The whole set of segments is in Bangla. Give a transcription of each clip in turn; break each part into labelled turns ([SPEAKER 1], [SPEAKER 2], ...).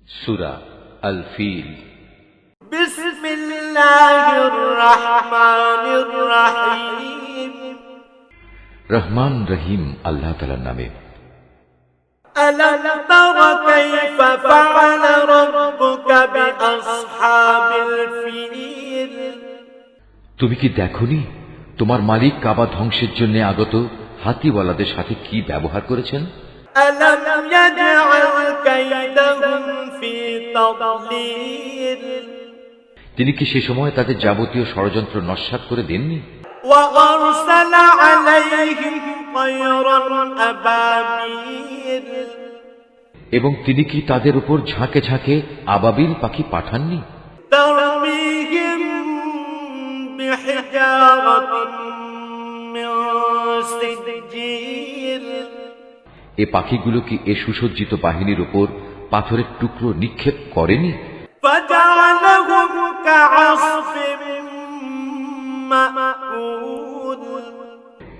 [SPEAKER 1] সূরা আল ফিল।
[SPEAKER 2] বিসমিল্লাহির রহমানির রহিম।
[SPEAKER 1] রহমান রহিম আল্লাহ তাআলার নামে।
[SPEAKER 2] আলাম তারা কাইফা ফাআলা রাব্বুকা বিআসহাবিল ফিল।
[SPEAKER 1] তুমি কি দেখনি তোমার মালিক কাবা ধ্বংসের জন্য আগত হাতিওয়ালাদের সাথে কি ব্যবহার করেছেন?
[SPEAKER 2] আলাম ইয়াজআল কাইদাহুম ফি তাদলিল।
[SPEAKER 1] তিনি কি সে সময় তাদের যাবতীয় ষড়যন্ত্র নস্যাৎ করে দেননি?
[SPEAKER 2] ওয়া আরসালা আলাইহিম তায়রান আবাবিল।
[SPEAKER 1] এবং তিনি কি তাদের উপর ঝাঁকে ঝাঁকে আবাবিল পাখি পাঠাননি?
[SPEAKER 2] তারমিহিম বিহিজারাতিন মিন সিজজিল।
[SPEAKER 1] এ পাখিগুলো কি এ সুসজ্জিত বাহিনীর উপর পাথরের টুকরো নিক্ষেপ করেনি?
[SPEAKER 2] ফাজালাহুম কাআসফিন মাকুল।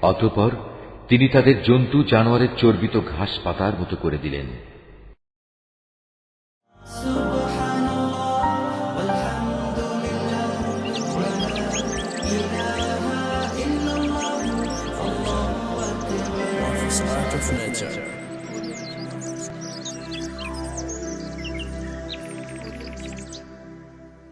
[SPEAKER 1] অতঃপর তিনি তাদের জন্তু জানোয়ারের চর্বিত ঘাস পাতার মতো করে দিলেন।
[SPEAKER 3] Art of nature.